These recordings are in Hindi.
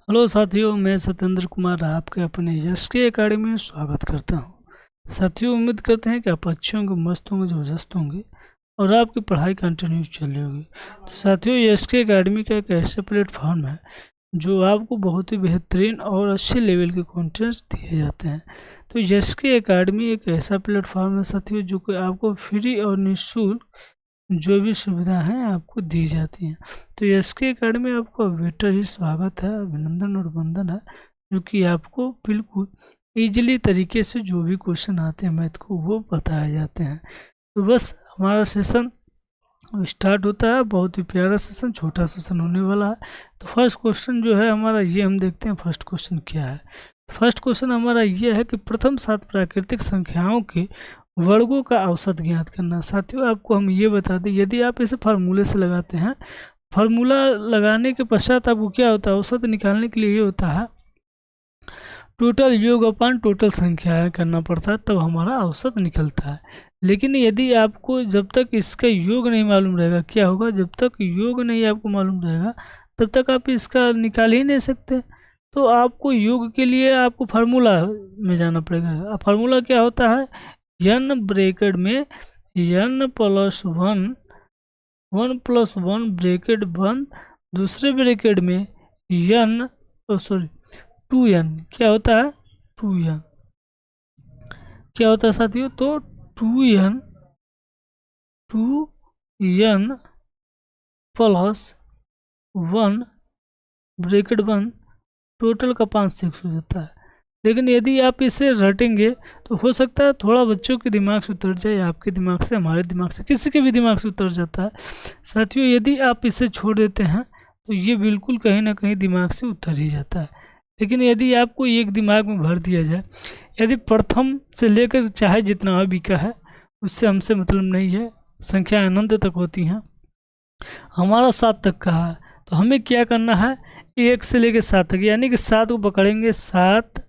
हेलो साथियों, मैं सत्येंद्र कुमार आपके अपने यश के अकेडमी में स्वागत करता हूं। साथियों, उम्मीद करते हैं कि आप अच्छे होंगे, मस्त होंगे, ज़बरदस्त होंगे और आपकी पढ़ाई कंटिन्यू चल रही होगी। तो साथियों, यश के अकेडमी का एक ऐसा प्लेटफॉर्म है जो आपको बहुत ही बेहतरीन और अच्छे लेवल के कंटेंट्स दिए जाते हैं। तो यश के अकेडमी एक ऐसा प्लेटफॉर्म है साथियों जो कि आपको फ्री और निःशुल्क जो भी सुविधा हैं आपको दी जाती हैं। तो यस के अकेडमी आपका बेहतर ही स्वागत है, अभिनंदन और वंदन है, जो कि आपको बिल्कुल ईजिली तरीके से जो भी क्वेश्चन आते हैं मैथ को वो बताए जाते हैं। तो बस हमारा सेशन स्टार्ट होता है। बहुत ही प्यारा सेशन, छोटा सेशन होने वाला है। तो फर्स्ट क्वेश्चन जो है हमारा ये हम देखते हैं फर्स्ट क्वेश्चन क्या है। फर्स्ट क्वेश्चन हमारा ये है कि प्रथम 7 प्राकृतिक संख्याओं के वर्गों का औसत ज्ञात करना। साथियों, आपको हम ये बता दें, यदि आप इसे फार्मूले से लगाते हैं, फार्मूला लगाने के पश्चात आपको क्या होता है, औसत निकालने के लिए ये होता है टोटल योग अपान टोटल संख्या करना पड़ता है, तब हमारा औसत निकलता है। लेकिन यदि आपको जब तक इसका योग नहीं मालूम रहेगा, क्या होगा, जब तक योग नहीं आपको मालूम रहेगा तब तक आप इसका निकाल ही नहीं सकते। तो आपको योग के लिए आपको फार्मूला में जाना पड़ेगा। फार्मूला क्या होता है, n ब्रैकेट में n plus one, 1 plus 1 bracket बंद, दूसरे ब्रैकेट में n 2n, क्या होता है 2n, क्या होता है साथियों, तो 2n प्लस 1 ब्रैकेट बंद, टोटल का 5 6 हो जाता है। लेकिन यदि आप इसे रटेंगे तो हो सकता है थोड़ा बच्चों के दिमाग से उतर जाए, आपके दिमाग से, हमारे दिमाग से, किसी के भी दिमाग से उतर जाता है। साथियों, यदि आप इसे छोड़ देते हैं तो ये बिल्कुल कहीं ना कहीं दिमाग से उतर ही जाता है। लेकिन यदि आपको एक दिमाग में भर दिया जाए, यदि प्रथम से लेकर चाहे जितना अभी का है उससे हमसे मतलब नहीं है, संख्या अनंत तक होती हैं, हमारा 7 तक का है, तो हमें क्या करना है, 1 से लेकर 7 तक, यानी कि 7 को पकड़ेंगे, 7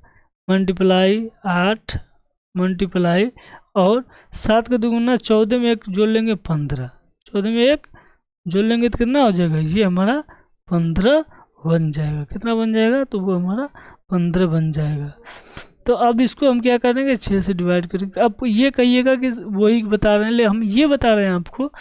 मल्टीप्लाई 8 मल्टीप्लाई और 7 का दुगुना 14 में 1 जोड़ लेंगे 15, 14 में 1 जोड़ लेंगे तो कितना हो जाएगा, ये हमारा 15 बन जाएगा। कितना बन जाएगा, तो वो हमारा 15 बन जाएगा। तो अब इसको हम क्या करेंगे, 6 से डिवाइड करेंगे। अब ये कहिएगा कि वही बता रहे हैं, ले हम ये बता रहे हैं आपको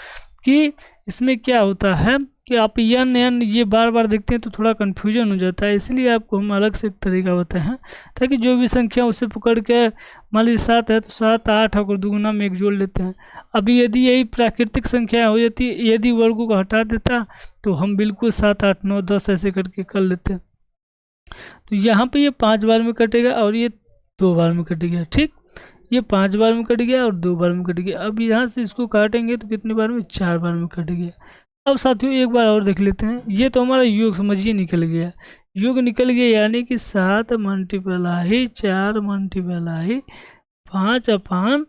कि इसमें क्या होता है कि आप n ये बार बार देखते हैं तो थोड़ा कन्फ्यूजन हो जाता है, इसलिए आपको हम अलग से एक तरीका बताए हैं ताकि जो भी संख्या उसे पकड़ के, मान लीजिए 7 है तो 7 8 और दुगुना में 1 जोड़ लेते हैं। अभी यदि यही प्राकृतिक संख्या हो जाती, यदि वर्गों को हटा देता तो हम बिल्कुल 7 8 9 10 ऐसे करके कर लेते हैं। तो यहाँ पे ये 5 बार में कटेगा और ये 2 बार में कट गया। ठीक, ये 5 बार में कट गया और 2 बार में कट गया। अब यहाँ से इसको काटेंगे तो कितने बार में, 4 बार में कट गया। अब साथियों एक बार और देख लेते हैं, ये तो हमारा योग समझिए निकल गया, योग निकल गया, यानी कि 7 मल्टीप्लाई 4 मल्टीप्लाई 5 अपान,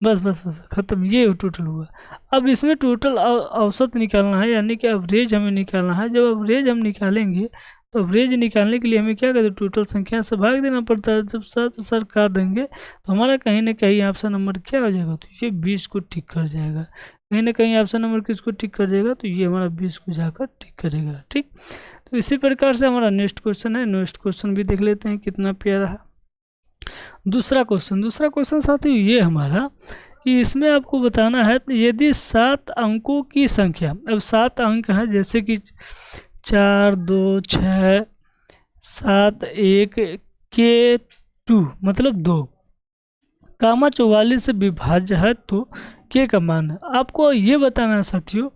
बस बस बस खत्म, ये टोटल हुआ। अब इसमें टोटल औसत निकालना है, यानी कि एवरेज हमें निकालना है। जब एवरेज हम निकालेंगे तो एवरेज निकालने के लिए हमें क्या करते हैं, टोटल संख्या से भाग देना पड़ता है। जब 7 सर काट देंगे तो हमारा कहीं ना कहीं ऑप्शन नंबर क्या हो जाएगा, तो ये 20 को टिक कर जाएगा। कहीं ना कहीं ऑप्शन नंबर किसको टिक कर जाएगा, तो ये हमारा 20 को जाकर टिक करेगा। ठीक, तो इसी प्रकार से हमारा नेक्स्ट क्वेश्चन है। नेक्स्ट क्वेश्चन भी देख लेते हैं कितना प्यारा है। दूसरा क्वेश्चन साथियों ये हमारा कि इसमें आपको बताना है यदि 7 अंकों की संख्या, अब 7 अंक है जैसे कि 4 2 6 7 1 के 2 मतलब 2, कामा 44 से विभाज्य है तो के का मान है। आपको ये बताना है साथियों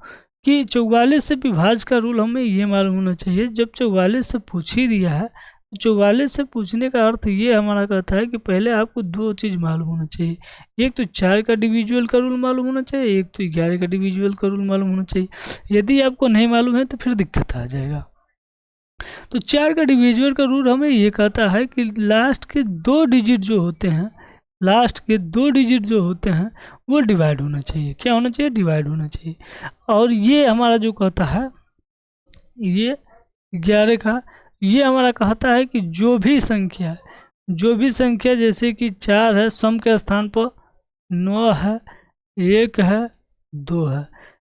कि 44 से विभाज्य का रूल हमें ये मालूम होना चाहिए। जब 44 से पूछ ही दिया है, 44 से पूछने का अर्थ ये हमारा कहता है कि पहले आपको 2 चीज़ मालूम होना चाहिए। एक तो 4 का डिविजुअल का रूल मालूम होना चाहिए, एक तो 11 का डिविजुअल का रूल मालूम होना चाहिए। यदि आपको नहीं मालूम है तो फिर दिक्कत आ जाएगा। तो 4 का डिविजुअल का रूल हमें ये कहता है कि लास्ट के 2 डिजिट जो होते हैं, लास्ट के 2 डिजिट जो होते हैं वो डिवाइड होना चाहिए। क्या होना चाहिए, डिवाइड होना चाहिए। और ये हमारा जो कहता है, ये 11 का, ये हमारा कहता है कि जो भी संख्या जैसे कि 4 है, सम के स्थान पर 9 है, 1 है, 2 है,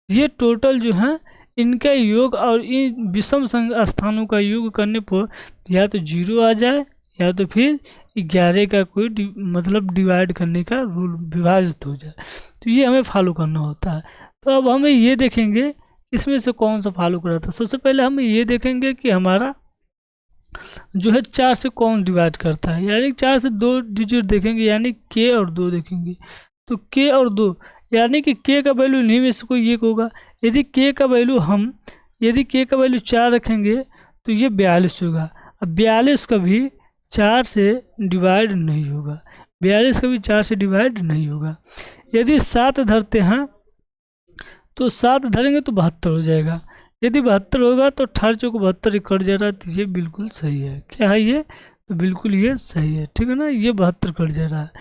ये टोटल जो है इनका योग और इन विषम स्थानों का योग करने पर या तो 0 आ जाए या तो फिर 11 का कोई मतलब डिवाइड करने का रूल विभाजित हो जाए। तो ये हमें फॉलो करना होता है। तो अब हमें ये देखेंगे इसमें से कौन सा फॉलो करा था। सबसे पहले हम ये देखेंगे कि हमारा जो है 4 से कौन डिवाइड करता है, यानी 4 से 2 डिजिट देखेंगे, यानी k और 2 देखेंगे। तो k और 2 यानी कि k का वैल्यू इन्हीं में से कोई एक होगा। यदि k का वैल्यू 4 रखेंगे तो ये 42 होगा। अब 42 कभी 4 से डिवाइड नहीं होगा, 42 कभी 4 से डिवाइड नहीं होगा। यदि 7 धरते हैं तो 7 धरेंगे तो 72 हो जाएगा। यदि 72 होगा तो 18 चौक 72 कट जा रहा है, तो ये बिल्कुल सही है। क्या है ये? तो बिल्कुल ये सही है, ठीक है ना, ये 72 कट जा रहा है।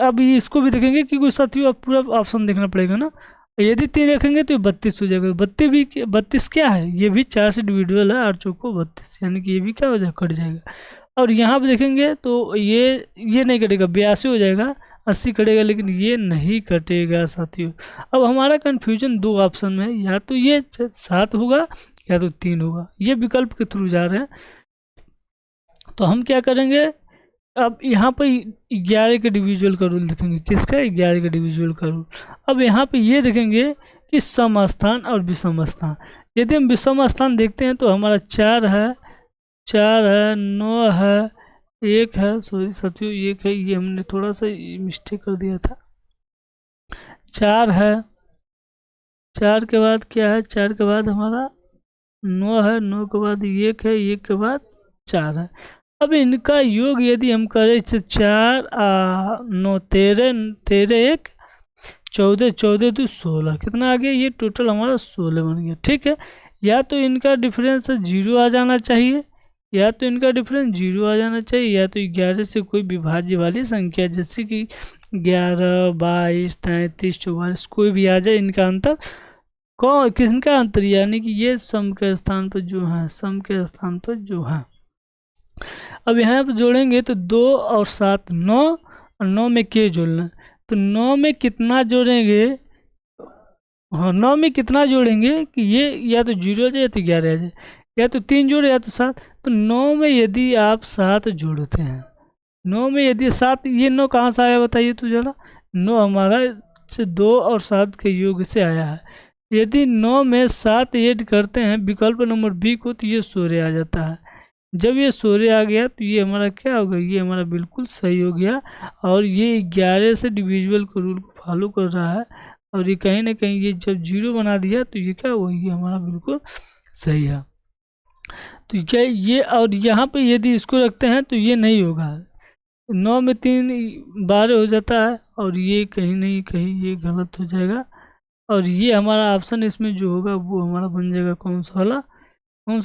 अब इसको भी देखेंगे कि कोई साथियों आप पूरा ऑप्शन देखना पड़ेगा ना। यदि 3 रखेंगे तो 32 हो जाएगा। 32 क्या है? ये भी 4 से डिविजिबल है, 8 चौको 32, यानी कि ये भी क्या हो जाएगा? कट जाएगा। और यहाँ पे देखेंगे तो ये नहीं कटेगा, 82 हो जाएगा, 80 कटेगा, लेकिन ये नहीं कटेगा साथियों। अब हमारा कन्फ्यूजन 2 ऑप्शन में है, या तो ये 7 होगा या तो 3 होगा। ये विकल्प के थ्रू जा रहे हैं। तो हम क्या करेंगे, अब यहाँ पे 11 के डिविजुअल का रूल देखेंगे। किसका? 11 के डिविजुअल का रूल। अब यहाँ पे ये देखेंगे कि सम स्थान और विषम स्थान। यदि हम विषम स्थान देखते हैं तो हमारा 4 है, 9 है, 1 है, सॉरी साथियों 1 है, ये हमने थोड़ा सा मिस्टेक कर दिया था। 4 है, 4 के बाद क्या है? 4 के बाद हमारा 9 है, 9 के बाद 1 है, 1 के बाद 4 है। अब इनका योग यदि हम करें 4 9 13, 1 14, 14 2 16, कितना आ गया? ये टोटल हमारा 16 बन गया। ठीक है, या तो इनका डिफरेंस 0 आ जाना चाहिए, या तो इनका डिफरेंस 0 आ जाना चाहिए, या तो 11 से कोई विभाज्य वाली संख्या जैसे कि 11, 22, 33, 44 कोई भी आ जाए। इनका अंतर किसका अंतर? यानी कि ये सम के स्थान पर जो है, सम के स्थान पर जो है। अब यहाँ पर जोड़ेंगे तो 2 और 7 9, और 9 में के जोड़ना, तो 9 में कितना जोड़ेंगे? हाँ, 9 में कितना जोड़ेंगे कि ये या तो 0 आ जाए या तो 11 आ जाए, या तो 3 जोड़े या तो 7। तो 9 में यदि आप 7 जोड़ते हैं, 9 में यदि 7, ये 9 कहाँ से आया बताइए तो जरा। 9 हमारा से 2 और 7 के योग से आया है। यदि 9 में 7 ऐड करते हैं विकल्प नंबर बी को, तो ये 16 आ जाता है। जब ये 16 आ गया तो ये हमारा क्या होगा? ये हमारा बिल्कुल सही हो गया। और ये 11 से डिविजिबल के रूल को फॉलो कर रहा है, और ये कहीं ना कहीं ये जब 0 बना दिया तो ये क्या हुआ? ये हमारा बिल्कुल सही है। तो क्या ये, और यहाँ पे यदि इसको रखते हैं तो ये नहीं होगा। 9 में 3 12 हो जाता है, और ये कहीं नहीं कहीं ये गलत हो जाएगा। और ये हमारा ऑप्शन इसमें जो होगा वो हमारा बन जाएगा कौन सा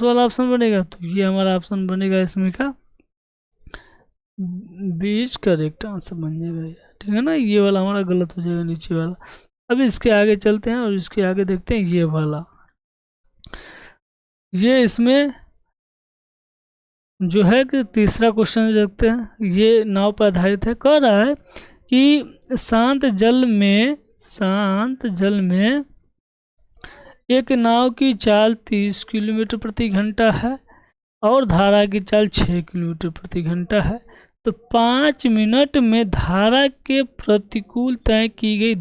वाला ऑप्शन बनेगा? तो ये हमारा ऑप्शन बनेगा इसमें का बीच करेक्ट आंसर बन जाएगा। ठीक है ना, ये वाला हमारा गलत हो जाएगा नीचे वाला। अब इसके आगे चलते हैं और इसके आगे देखते हैं ये वाला। ये इसमें जो है कि तीसरा क्वेश्चन देखते हैं। ये नाव पर आधारित है। कह रहा है कि शांत जल में एक नाव की चाल 30 किलोमीटर प्रति घंटा है और धारा की चाल 6 किलोमीटर प्रति घंटा है। तो 5 मिनट में धारा के प्रतिकूल तय की गई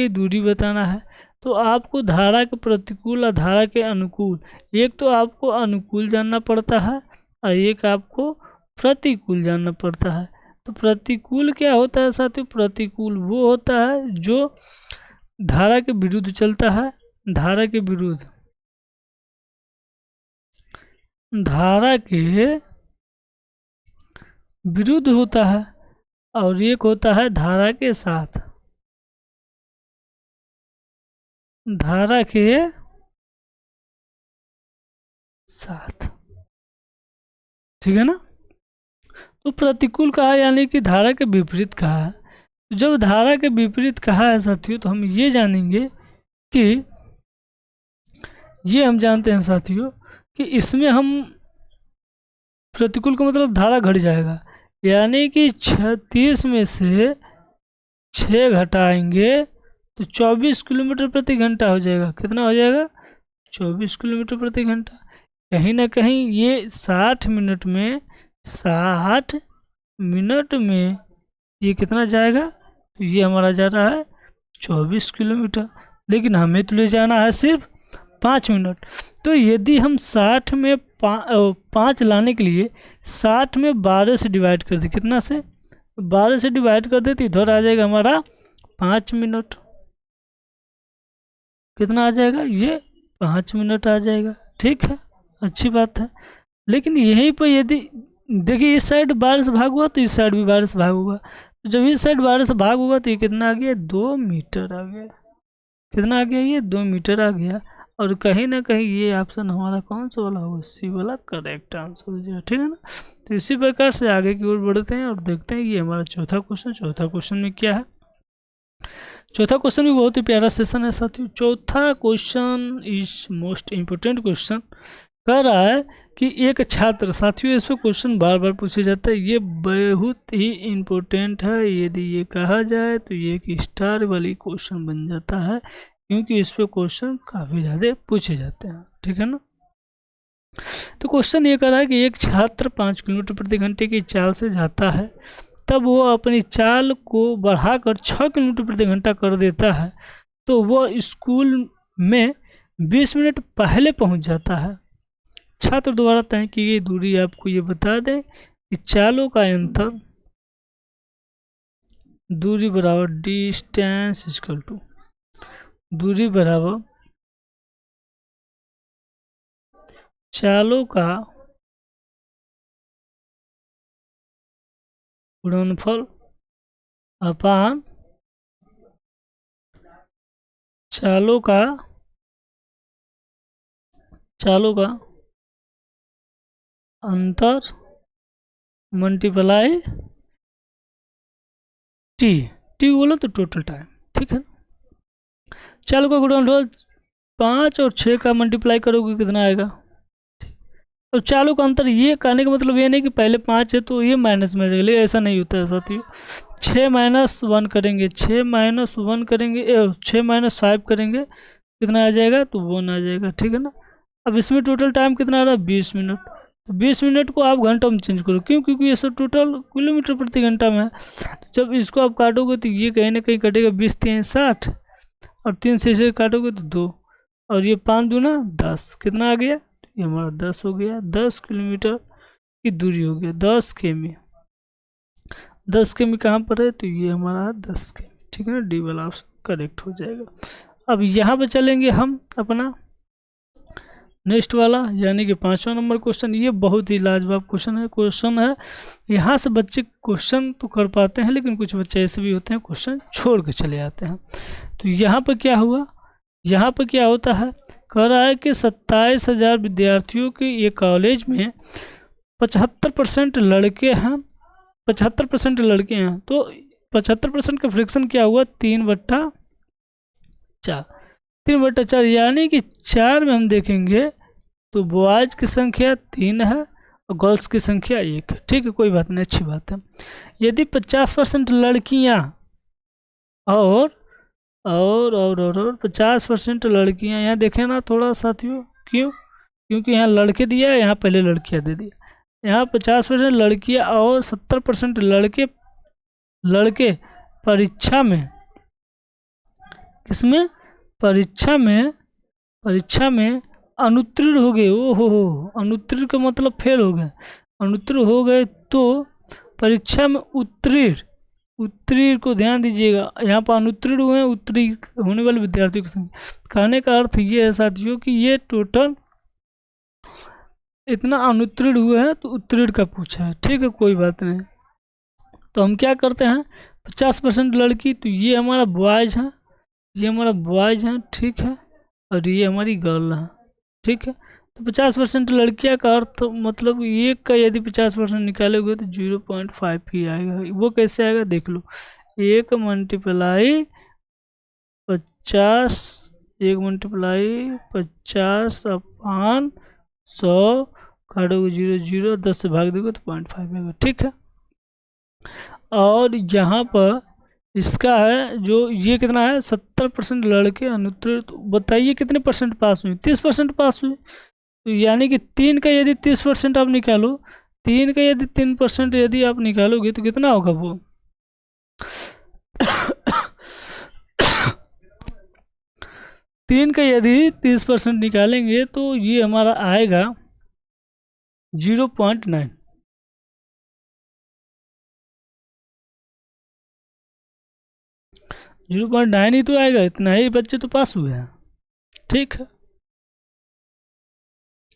दूरी बताना है। तो आपको धारा के प्रतिकूल और धारा के अनुकूल, एक तो आपको अनुकूल जानना पड़ता है और एक आपको प्रतिकूल जानना पड़ता है। तो प्रतिकूल क्या होता है साथियों? प्रतिकूल वो होता है जो धारा के विरुद्ध चलता है, धारा के विरुद्ध होता है, और एक होता है धारा के साथ, ठीक है ना। तो प्रतिकूल कहा यानी कि धारा के विपरीत कहा है। जब धारा के विपरीत कहा है साथियों, तो हम ये जानेंगे कि ये हम जानते हैं साथियों कि इसमें हम प्रतिकूल का मतलब धारा घट जाएगा, यानी कि 36 में से 6 घटाएंगे तो 24 किलोमीटर प्रति घंटा हो जाएगा। कितना हो जाएगा? 24 किलोमीटर प्रति घंटा। कहीं ना कहीं ये 60 मिनट में ये कितना जाएगा? तो ये हमारा जा रहा है 24 किलोमीटर, लेकिन हमें तो ले जाना है सिर्फ 5 मिनट। तो यदि हम 60 में 5 लाने के लिए 60 में 12 से डिवाइड कर दे, कितना से? 12 से डिवाइड कर दे तो इधर आ जाएगा हमारा 5 मिनट। कितना आ जाएगा? ये 5 मिनट आ जाएगा। ठीक है, अच्छी बात है। लेकिन यहीं पर यदि देखिए इस साइड 12 से भाग हुआ तो इस साइड भी 12 से भाग होगा, तो जब इस साइड 12 से भाग हुआ तो ये कितना आ गया? 2 मीटर आ गया। कितना आ गया? ये 2 मीटर आ गया। और कहीं ना कहीं ये ऑप्शन हमारा कौन सा वाला होगा? सी वाला करेक्ट आंसर हो जाएगा। ठीक है ना। तो इसी प्रकार से आगे की ओर बढ़ते हैं और देखते हैं ये हमारा चौथा क्वेश्चन में क्या है। चौथा क्वेश्चन भी बहुत ही प्यारा सेशन है साथियों। चौथा question is most important question. कह रहा है कि एक छात्र, साथियों इस पर क्वेश्चन बार बार पूछे जाता है, ये बहुत ही इम्पोर्टेंट है। यदि ये कहा जाए तो ये एक स्टार वाली क्वेश्चन बन जाता है, क्योंकि इस पे क्वेश्चन काफ़ी ज़्यादा पूछे जाते हैं। ठीक है ना। तो क्वेश्चन ये कह रहा है कि एक छात्र 5 किलोमीटर प्रति घंटे की चाल से जाता है, तब वो अपनी चाल को बढ़ाकर 6 किलोमीटर प्रति घंटा कर देता है, तो वह स्कूल में 20 मिनट पहले पहुंच जाता है। छात्र द्वारा तय की गई दूरी आपको ये बता दें कि चालों का अंतर, दूरी बराबर डिस्टेंस इक्वल टू दूरी बराबर चालों का गुणनफल अपान चालों का अंतर मल्टीप्लाई टी बोलो तो टोटल टाइम। ठीक है। चालों का गुणनफल 5 और 6 का मल्टीप्लाई करोगे कितना आएगा? और चालों का अंतर, ये कहने का मतलब ये नहीं कि पहले 5 है तो ये माइनस में आ जाएगा, लेकिन ऐसा नहीं होता है साथियों। 6 - 1 करेंगे, 6 - 1 करेंगे, 6 - 5 करेंगे, कितना आ जाएगा? तो 1 आ जाएगा। ठीक है ना। अब इसमें टोटल टाइम कितना आ रहा है? 20 मिनट। तो 20 मिनट को आप घंटों में चेंज करो, क्यों? क्योंकि ये सब टोटल किलोमीटर प्रति घंटा में है। जब इसको आप काटोगे तो ये कहीं ना कहीं कटेगा, 20 × 3 = 60, और 3 से इसे काटोगे तो 2, और ये 5 दूना 10, कितना आ गया? ये हमारा 10 हो गया। 10 किलोमीटर की दूरी हो गया। 10 किमी, 10 किमी कहाँ पर है? तो ये हमारा 10 किमी। ठीक है ना। डी वाला ऑप्शन करेक्ट हो जाएगा। अब यहाँ पे चलेंगे हम अपना नेक्स्ट वाला, यानी कि 5वां नंबर क्वेश्चन। ये बहुत ही लाजवाब क्वेश्चन है। यहाँ से बच्चे क्वेश्चन तो कर पाते हैं, लेकिन कुछ बच्चे ऐसे भी होते हैं क्वेश्चन छोड़ के चले जाते हैं। तो यहाँ पर क्या हुआ? यहाँ पर क्या होता है? कह रहा है कि 27,000 विद्यार्थियों के ये कॉलेज में 75% लड़के हैं, 75% लड़के हैं। तो 75% का फ्रैक्शन क्या हुआ? 3/4। 3/4 यानी कि 4 में हम देखेंगे तो बॉयज़ की संख्या 3 है और गर्ल्स की संख्या 1 है। ठीक है, कोई बात नहीं, अच्छी बात है। यदि 50% लड़कियां और 50% लड़कियां, यहाँ देखें ना थोड़ा साथियों, क्यों? क्योंकि यहाँ लड़के दिया है, यहाँ पहले लड़कियां दे दिया। यहाँ 50% लड़कियां और 70% लड़के परीक्षा में, किसमें? परीक्षा में अनुत्तीर्ण हो गए। ओहो, अनुत्तीर्ण का मतलब फेल हो गए। अनुत्तीर्ण हो गए तो परीक्षा में उत्तीर्ण को ध्यान दीजिएगा, यहाँ पर अनुत्तीर्ण हुए हैं, उत्तीर्ण होने वाले विद्यार्थियों की संख्या। कहने का अर्थ ये है साथियों कि ये टोटल इतना अनुत्तीर्ण हुए हैं तो उत्तीर्ण का पूछा है। ठीक है, कोई बात नहीं। तो हम क्या करते हैं? 50% लड़की, तो ये हमारा बॉयज़ है, ये हमारा बॉयज़ हैं। ठीक है, और ये हमारी गर्ल है। ठीक है, तो 50% लड़कियां का अर्थ मतलब एक का यदि 50% निकालोगे तो 0.5 ही आएगा। वो कैसे आएगा देख लो। 1 × 50, 1 × 50/100 काटोगे 0 0, 10 से भाग दोगे तो 0.5 आएगा। ठीक है, और यहाँ पर इसका है जो ये कितना है 70% लड़के अनुत्तीर्ण, तो बताइए कितने परसेंट पास हुए? 30% पास हुए। तो यानी कि 3 का यदि 30% आप निकालो, 3 का यदि 3% यदि आप निकालोगे तो कितना होगा वो 3 का यदि 30% निकालेंगे तो ये हमारा आएगा 0.9। 0.9 ही तो आएगा, इतना ही बच्चे तो पास हुए हैं। ठीक है,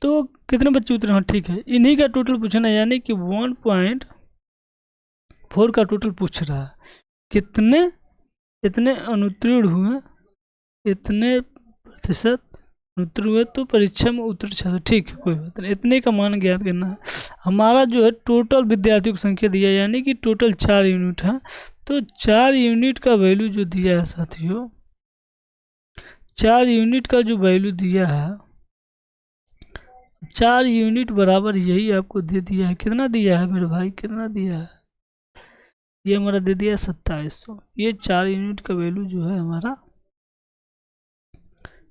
तो कितने बच्चे उतरे? हाँ ठीक है, इन्हीं का टोटल पूछना है, यानी कि 1.4 का टोटल पूछ रहा है। कितने इतने अनुत्तीर्ण हुए, इतने प्रतिशत अनुत्तीर्ण हुए तो परीक्षा में उत्तीर्ण छात्र। ठीक है, कोई बात नहीं, इतने का मान ज्ञात करना है। हमारा जो है टोटल विद्यार्थियों की संख्या दिया है, यानी कि टोटल 4 यूनिट है, तो 4 यूनिट का वैल्यू जो दिया है साथियों, 4 यूनिट का जो वैल्यू दिया है, 4 यूनिट बराबर यही आपको दे दिया है। कितना दिया है मेरे भाई, कितना दिया है? ये हमारा दे दिया 2700। ये 4 यूनिट का वैल्यू जो है हमारा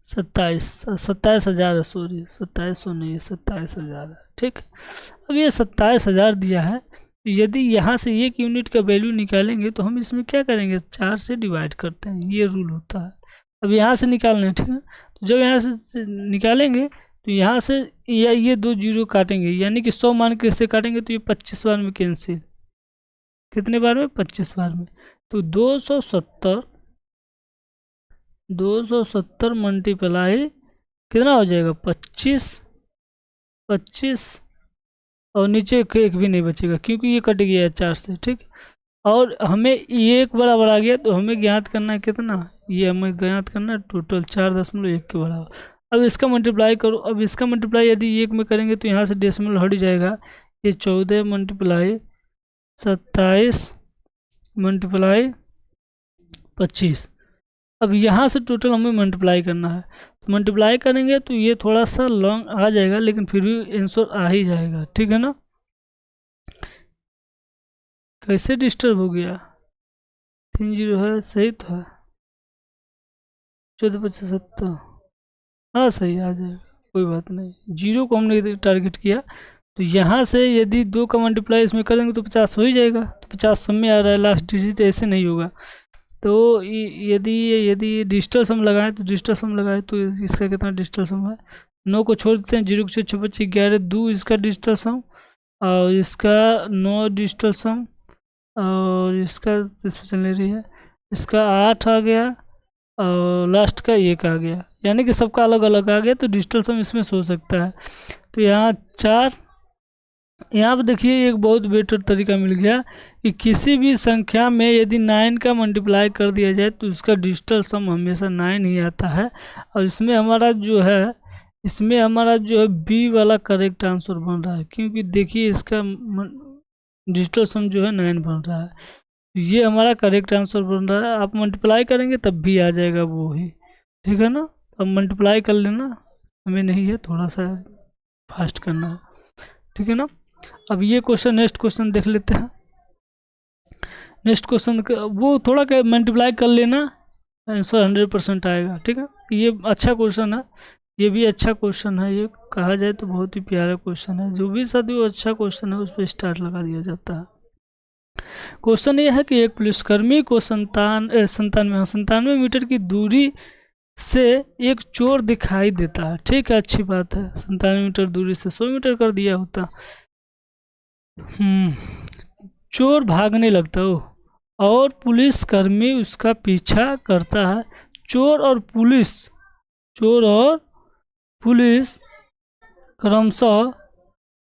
27,000 है, सॉरी 2700 नहीं, 27,000 है। ठीक, अब ये 27,000 दिया है, यदि यहाँ से 1 यूनिट का वैल्यू निकालेंगे तो हम इसमें क्या करेंगे, 4 से डिवाइड करते हैं, ये रूल होता है। अब यहाँ से निकालना है, ठीक है, तो जब यहाँ से निकालेंगे तो यहाँ से ये 2 जीरो काटेंगे, यानी कि 100 मान के इससे काटेंगे तो ये 25 बार में कैंसिल। कितने बार में? 25 बार में। तो 270 मल्टीप्लाई कितना हो जाएगा 25 और नीचे एक भी नहीं बचेगा क्योंकि ये कट गया है 4 से। ठीक, और हमें ये एक बराबर आ गया, तो हमें ज्ञात करना है कितना, ये हमें ज्ञात करना है टोटल 4.1 के बराबर। अब इसका मल्टीप्लाई करो, अब इसका मल्टीप्लाई यदि 1 में करेंगे तो यहाँ से डेसिमल हट जाएगा, ये 14 मल्टीप्लाई 27 मल्टीप्लाई 25। अब यहाँ से टोटल हमें मल्टीप्लाई करना है, तो मल्टीप्लाई करेंगे तो ये थोड़ा सा लॉन्ग आ जाएगा, लेकिन फिर भी आंसर आ ही जाएगा। ठीक है ना, कैसे डिस्टर्ब हो गया? 3 जीरो है, सही तो है, 14/75, हाँ सही आ जाएगा, कोई बात नहीं। जीरो को हमने टारगेट किया, तो यहाँ से यदि 2 का मल्टीप्लाई इसमें करेंगे तो 50 हो ही जाएगा, तो 50 सब में आ रहा है लास्ट डिजिट, ऐसे नहीं होगा। तो यदि डिजिटल सम लगाएं तो डिजिटल सम लगाएं तो इसका कितना डिजिटल सम है, 9 को छोड़ देते हैं, 0 को 6 25 11 2 इसका डिजिटल सम, और इसका 9 डिजिटल सम, और इसका इसमें चल रही है, इसका 8 आ गया, और लास्ट का 1 आ गया, यानी कि सबका अलग अलग आ गया, तो डिजिटल सम इसमें सो सकता है। तो यहाँ 4, यहाँ पर देखिए एक बहुत बेटर तरीका मिल गया कि किसी भी संख्या में यदि 9 का मल्टीप्लाई कर दिया जाए तो उसका डिजिटल सम हमेशा 9 ही आता है। और इसमें हमारा जो है बी वाला करेक्ट आंसर बन रहा है, क्योंकि देखिए इसका डिजिटल सम जो है 9 बन रहा है, ये हमारा करेक्ट आंसर बन रहा है। आप मल्टीप्लाई करेंगे तब भी आ जाएगा वो ही, ठीक है ना। अब मल्टीप्लाई कर लेना, हमें नहीं है, थोड़ा सा फास्ट करना है, ठीक है ना। अब ये क्वेश्चन, नेक्स्ट क्वेश्चन देख लेते हैं। नेक्स्ट क्वेश्चन वो थोड़ा क्या मल्टीप्लाई कर लेना, आंसर 100% आएगा, ठीक है। ये अच्छा क्वेश्चन है, ये भी अच्छा क्वेश्चन है, ये कहा जाए तो बहुत ही प्यारा क्वेश्चन है। जो भी साथियों अच्छा क्वेश्चन है उस पर स्टार लगा दिया जाता है। क्वेश्चन ये है कि एक पुलिसकर्मी को 97 मीटर की दूरी से एक चोर दिखाई देता है, ठीक है, अच्छी बात है। 97 मीटर दूरी से 100 मीटर कर दिया होता। चोर भागने लगता हो और पुलिसकर्मी उसका पीछा करता है। चोर और पुलिस क्रमशः,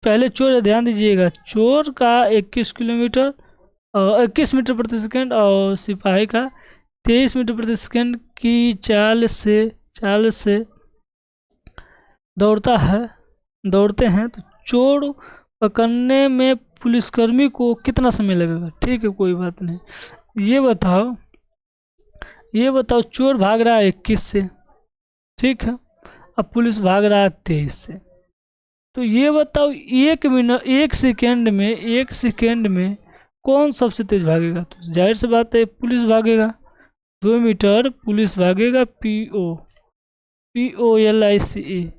पहले चोर, ध्यान दीजिएगा, चोर का 21 मीटर प्रति सेकंड और सिपाही का 23 मीटर प्रति सेकंड की चाल से दौड़ते हैं। तो चोर पकड़ने में पुलिसकर्मी को कितना समय लगेगा? ठीक है, कोई बात नहीं। ये बताओ चोर भाग रहा है 21 से, ठीक है, अब पुलिस भाग रहा है 23 से। तो ये बताओ 1 सेकेंड में कौन सबसे तेज भागेगा? तो जाहिर सी बात है पुलिस भागेगा, 2 मीटर पुलिस भागेगा, POLICE,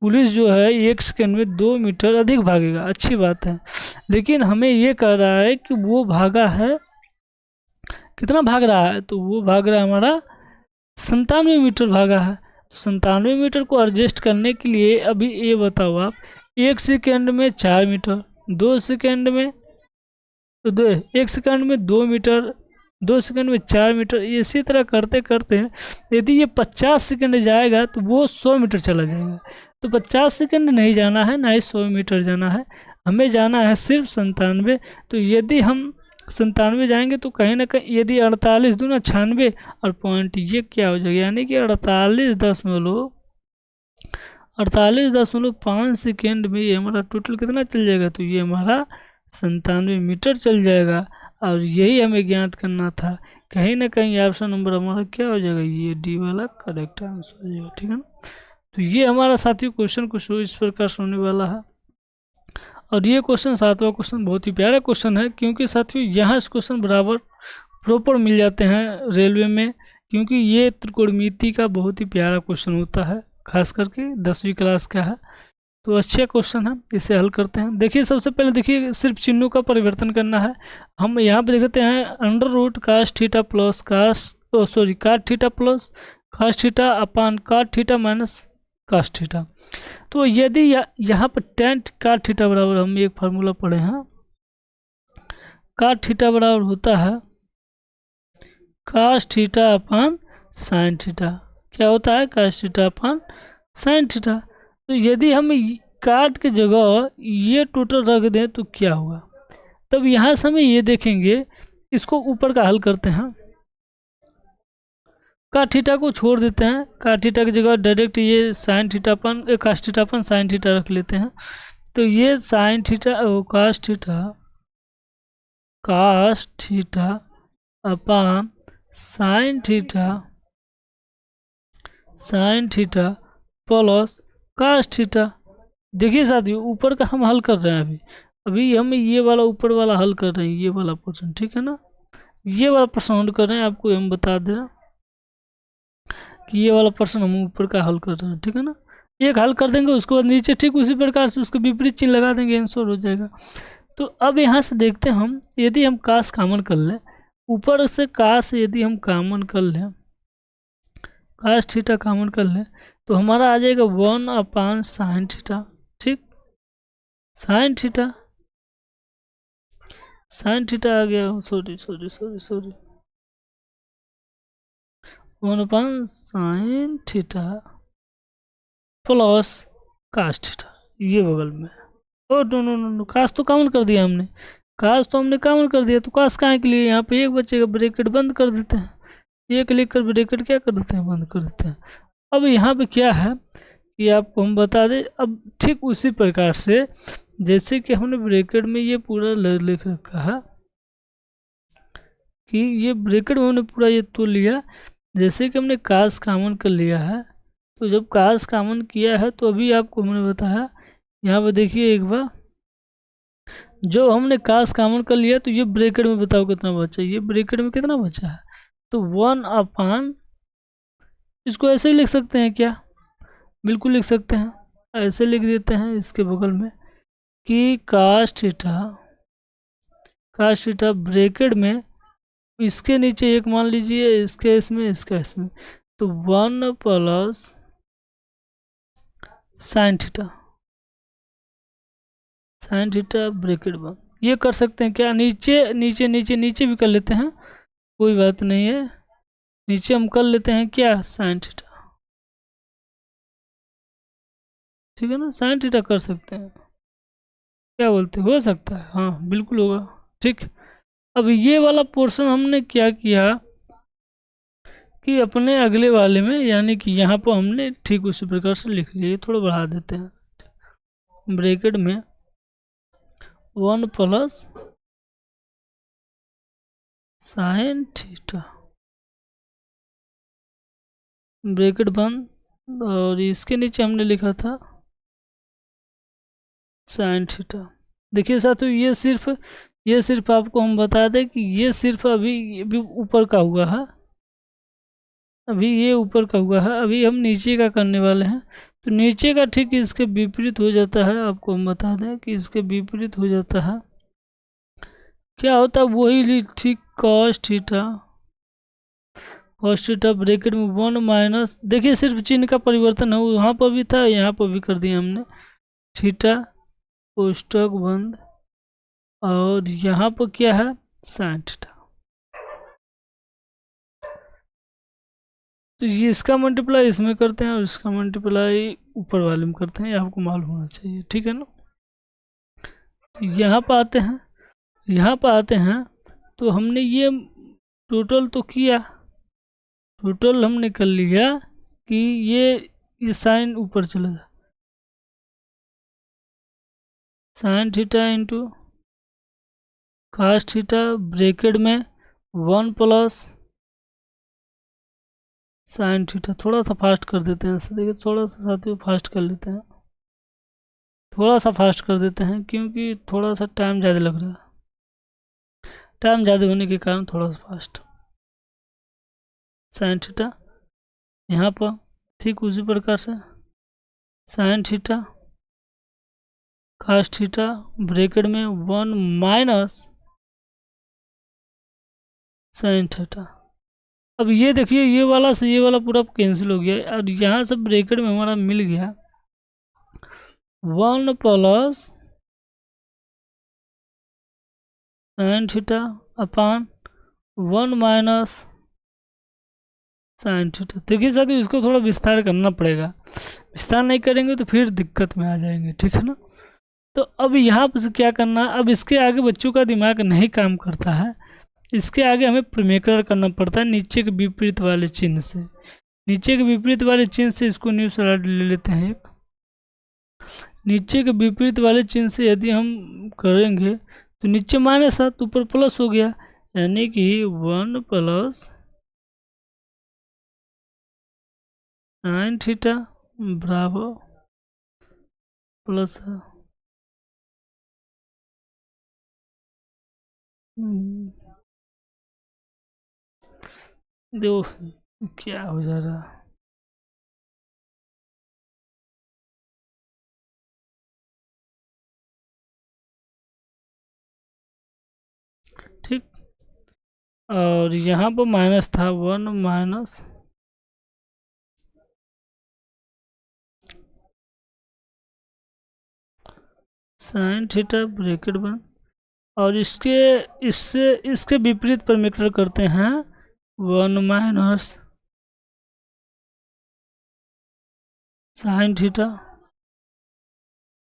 पुलिस जो है 1 सेकंड में 2 मीटर अधिक भागेगा, अच्छी बात है। लेकिन हमें ये कह रहा है कि वो भागा है, कितना भाग रहा है? तो वो भाग रहा है हमारा 97 मीटर भागा है। तो 97 मीटर को एडजस्ट करने के लिए अभी ये बताओ आप, 1 सेकंड में 4 मीटर, 2 सेकंड में तो 1 सेकंड में 2 मीटर, 2 सेकंड में 4 मीटर, इसी तरह करते करते यदि ये 50 सेकंड जाएगा तो वो 100 मीटर चला जाएगा। तो 50 सेकंड नहीं जाना है, ना ही 100 मीटर जाना है, हमें जाना है सिर्फ 97। तो यदि हम 97 जाएंगे तो कहीं ना कहीं यदि 48 दूना 96 और पॉइंट ये क्या हो जाएगा, यानी कि 48.5 सेकेंड में ये हमारा टोटल कितना चल जाएगा? तो ये हमारा 97 मीटर चल जाएगा। और यही हमें ज्ञात करना था। कहीं ना कहीं ऑप्शन नंबर हमारा क्या हो जाएगा? ये डी वाला करेक्ट आंसर हो जाएगा, ठीक है ना। तो ये हमारा साथियों क्वेश्चन कुछ इस प्रकार से होने वाला है। और ये क्वेश्चन 7वां क्वेश्चन बहुत ही प्यारा क्वेश्चन है, क्योंकि साथियों यहाँ इस क्वेश्चन बराबर प्रॉपर मिल जाते हैं रेलवे में, क्योंकि ये त्रिकोणमिति का बहुत ही प्यारा क्वेश्चन होता है, खास करके 10वीं क्लास का है। तो अच्छा क्वेश्चन है, इसे हल करते हैं। देखिए सबसे पहले देखिए सिर्फ चिन्हों का परिवर्तन करना है। हम यहाँ पे देखते हैं under root cos theta plus cot theta plus cos theta upon cot theta minus cos theta. तो यदि यहाँ पर tan cot थीटा बराबर, हम एक फार्मूला पढ़े हैं, cot थीटा बराबर होता है cos थीटा अपान sin थीटा। क्या होता है? cos थीटा अपान sin थीटा। तो यदि हम काट के जगह ये टोटल रख दें तो क्या होगा? तब यहाँ से हमें ये देखेंगे, इसको ऊपर का हल करते हैं, काट थीटा को छोड़ देते हैं, काट थीटा की जगह डायरेक्ट ये साइन थीटा अपन कास्ट थीटा अपन साइन थीटा रख लेते हैं। तो ये साइन थीटा कास्ट थीटा अपन sine theta plus cos theta. देखिए साथियों ऊपर का हम हल कर रहे हैं, अभी हम ये वाला ऊपर वाला हल कर रहे हैं, ये वाला प्रश्न, ठीक है ना। ये वाला प्रश्न हल कर रहे हैं, आपको हम बता दें कि ये वाला प्रश्न हम ऊपर का हल कर रहे हैं, ठीक है ना। एक हल कर देंगे, उसके बाद नीचे ठीक उसी प्रकार से उसके विपरीत चिन्ह लगा देंगे, आंसर हो जाएगा। तो अब यहाँ से देखते हैं हम, यदि हम कास कॉमन कर लें, ऊपर से कास यदि हम कॉमन कर लें, कास थीटा कॉमन कर लें, तो हमारा आ जाएगा 1 साइन थीटा, ठीक। साइन थीटा आ गया, sorry 1 sine theta plus cos theta, ये बगल में। ओ नो, कास तो कॉमन कर दिया हमने, कॉमन कर दिया, तो कास कहाँ के लिए? यहाँ पे एक बचेगा, ब्रैकेट बंद कर देते हैं, एक लेकर ब्रैकेट क्या कर देते हैं? बंद कर देते हैं। अब यहाँ पे क्या है कि आपको हम बता दें, अब ठीक उसी प्रकार से जैसे कि हमने ब्रैकेट में ये पूरा लिख रखा है कि ये ब्रैकेट में हमने पूरा ये तो लिया, जैसे कि हमने कास कॉमन कर लिया है। तो जब कास कॉमन किया है तो अभी आपको हमने बताया, यहाँ पर देखिए एक बार, जो हमने कास कॉमन कर लिया तो ये ब्रैकेट में बताओ कितना बचा, ये ब्रैकेट में कितना बचा है? तो 1 इसको ऐसे ही लिख सकते हैं क्या? बिल्कुल लिख सकते हैं, ऐसे लिख देते हैं इसके बगल में कि कास थीटा ब्रैकेट में, इसके नीचे एक मान लीजिए, इसके इसमें, तो 1 प्लस साइन थीटा ब्रैकेट बंद। ये कर सकते हैं क्या? नीचे भी कर लेते हैं, कोई बात नहीं है, नीचे हम कर लेते हैं क्या? साइन थीटा, ठीक है ना, साइन थीटा कर सकते हैं, क्या बोलते हो सकता है? हाँ बिल्कुल होगा, ठीक। अब ये वाला पोर्शन हमने क्या किया कि अपने अगले वाले में, यानी कि यहाँ पर हमने ठीक उसी प्रकार से लिख लिया, थोड़ा बढ़ा देते हैं, ब्रैकेट में 1 प्लस साइन थीटा, ब्रैकेट बंद, और इसके नीचे हमने लिखा था साइन थीटा। देखिए साथियों ये सिर्फ ये सिर्फ आपको हम बता दें कि ये सिर्फ अभी ऊपर का हुआ है, अभी ये ऊपर का हुआ है, अभी हम नीचे का करने वाले हैं। तो नीचे का ठीक इसके विपरीत हो जाता है, आपको हम बता दें कि इसके विपरीत हो जाता है। क्या होता है वही ठीक cos theta, cos theta bracket में 1 माइनस, देखिए सिर्फ चिन्ह का परिवर्तन है, वहाँ पर भी था यहाँ पर भी कर दिया हमने, थीटा कोष्टक बंद, और यहाँ पर क्या है साइन थीटा। तो ये इसका मल्टीप्लाई इसमें करते हैं और इसका मल्टीप्लाई ऊपर वाले में करते हैं, ये आपको मालूम होना चाहिए, ठीक है ना। यहाँ पर आते हैं, यहाँ पर आते हैं तो हमने ये टोटल तो किया, टोटल हमने कर लिया कि ये साइन ऊपर चला जाए, sine theta into cos theta bracket में 1 प्लस साइन थीटा। थोड़ा सा फास्ट कर देते हैं, देखिए थोड़ा सा साथियों फास्ट कर लेते हैं, थोड़ा सा फास्ट कर देते हैं क्योंकि थोड़ा सा टाइम ज़्यादा लग रहा है, टाइम ज़्यादा होने के कारण थोड़ा सा फास्ट। साइन थीटा यहाँ पर ठीक उसी प्रकार से sine theta cos theta bracket में 1 माइनस साइन थीटा। अब ये देखिए ये वाला से ये वाला पूरा कैंसिल हो गया और यहाँ से ब्रैकेट में हमारा मिल गया 1 plus sine theta upon 1 minus sine theta. देखिए साथियों इसको थोड़ा विस्तार करना पड़ेगा, विस्तार नहीं करेंगे तो फिर दिक्कत में आ जाएंगे, ठीक है ना। तो अब यहाँ पर क्या करना, अब इसके आगे बच्चों का दिमाग नहीं काम करता है, इसके आगे हमें प्रमेयकरण करना पड़ता है नीचे के विपरीत वाले चिन्ह से। नीचे के विपरीत वाले चिन्ह से इसको न्यू स्लाइड ले लेते हैं एक, नीचे के विपरीत वाले चिन्ह से यदि हम करेंगे तो नीचे माइनस है तो ऊपर प्लस हो गया, यानी कि 1 प्लस साइन थीटा बराबर प्लस है देखो क्या हो जा रहा है, ठीक। और यहाँ पर माइनस था 1 माइनस साइन थीटा ब्रैकेट बंद, और इसके विपरीत प्रमेयकरण करते हैं 1 माइनस साइन थीटा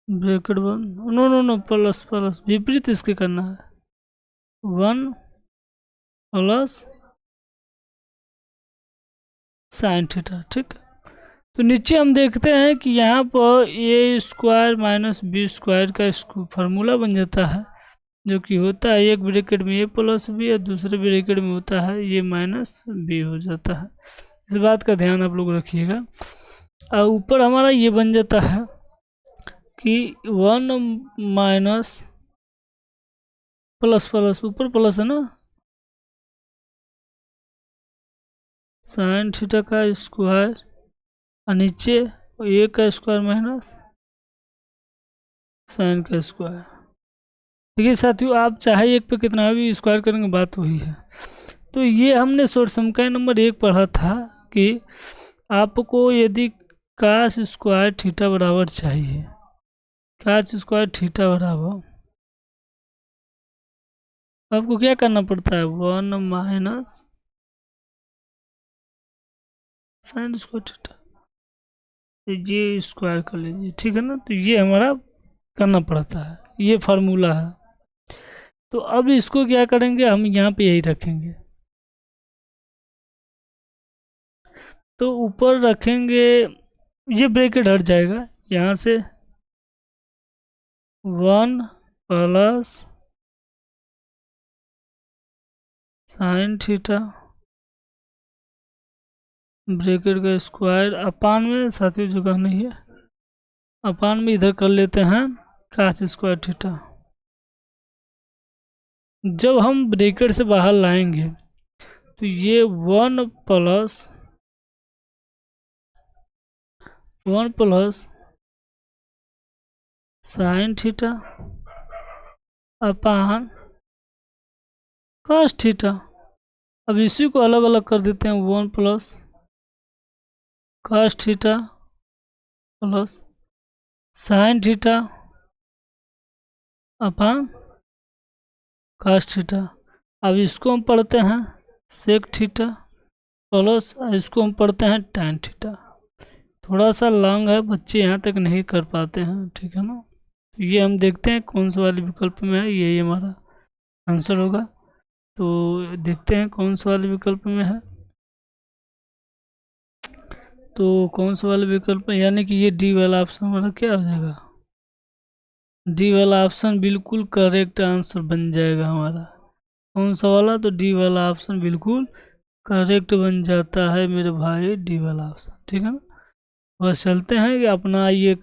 ब्रैकेट बंद, नो प्लस प्लस विपरीत इसके करना है 1 प्लस साइन थीटा, ठीक। तो नीचे हम देखते हैं कि यहाँ पर ए स्क्वायर माइनस बी स्क्वायर का फार्मूला बन जाता है, जो कि होता है एक ब्रैकेट में ए प्लस बी और दूसरे ब्रैकेट में होता है ये माइनस बी हो जाता है। इस बात का ध्यान आप लोग रखिएगा। और ऊपर हमारा ये बन जाता है कि 1 माइनस प्लस प्लस, ऊपर प्लस है ना, साइन थीटा का स्क्वायर और नीचे ए का स्क्वायर माइनस साइन का स्क्वायर। देखिए साथियों आप चाहे एक पे कितना भी स्क्वायर करेंगे बात वही है। तो ये हमने सोर्स समीकरण नंबर 1 पढ़ा था कि आपको यदि कास स्क्वायर थीटा बराबर चाहिए, कास स्क्वायर थीटा बराबर, आपको क्या करना पड़ता है 1 माइनस साइन स्क्वायर थीटा, ये स्क्वायर कर लीजिए, ठीक है ना। तो ये हमारा करना पड़ता है, ये फार्मूला है। तो अब इसको क्या करेंगे हम यहाँ पे यही रखेंगे, तो ऊपर रखेंगे, ये ब्रैकेट हट जाएगा, यहाँ से 1 प्लस साइन थीटा ब्रैकेट का स्क्वायर अपान में, साथियों जगह नहीं है, अपान में इधर कर लेते हैं कास स्क्वायर थीटा, जब हम ब्रैकेट से बाहर लाएंगे तो ये 1 plus sine theta upon cos theta. अब इसी को अलग अलग कर देते हैं, 1 plus cos theta plus sine theta upon cos theta. अब इसको हम पढ़ते हैं सेक थीटा प्लस इसको हम पढ़ते हैं टैन थीटा। थोड़ा सा लॉन्ग है, बच्चे यहाँ तक नहीं कर पाते हैं, ठीक है ना। तो ये हम देखते हैं कौन सा वाले विकल्प में है, यही हमारा आंसर होगा। तो देखते हैं कौन सा वाले विकल्प में है। तो कौन सा वाला विकल्प है, यानी कि ये डी वाला ऑप्शन हमारा क्या हो जाएगा, डी वाला ऑप्शन बिल्कुल करेक्ट आंसर बन जाएगा हमारा। कौन सा वाला, तो डी वाला ऑप्शन बिल्कुल करेक्ट बन जाता है मेरे भाई, डी वाला ऑप्शन, ठीक है ना। बस चलते हैं कि अपना ये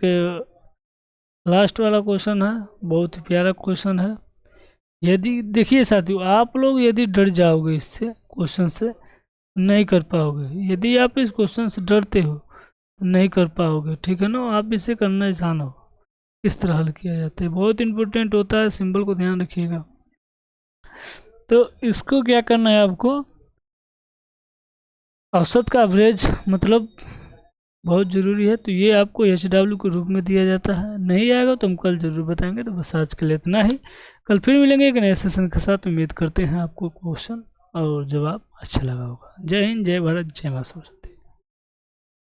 लास्ट वाला क्वेश्चन है, बहुत ही प्यारा क्वेश्चन है। यदि देखिए साथियों, आप लोग यदि डर जाओगे इससे क्वेश्चन से नहीं कर पाओगे। यदि आप इस क्वेश्चन से डरते हो तो नहीं कर पाओगे, ठीक है ना। आप इसे करना जानो किस तरह हल किया जाता है, बहुत इंपॉर्टेंट होता है, सिंबल को ध्यान रखिएगा। तो इसको क्या करना है आपको, औसत का एवरेज मतलब बहुत ज़रूरी है। तो ये आपको HW के रूप में दिया जाता है, नहीं आएगा तो हम कल जरूर बताएंगे। तो बस आज के लिए इतना ही, कल फिर मिलेंगे एक नए सेशन के साथ। उम्मीद करते हैं आपको क्वेश्चन और जवाब अच्छा लगा होगा। जय हिंद, जय भारत, जय मां सरस्वती।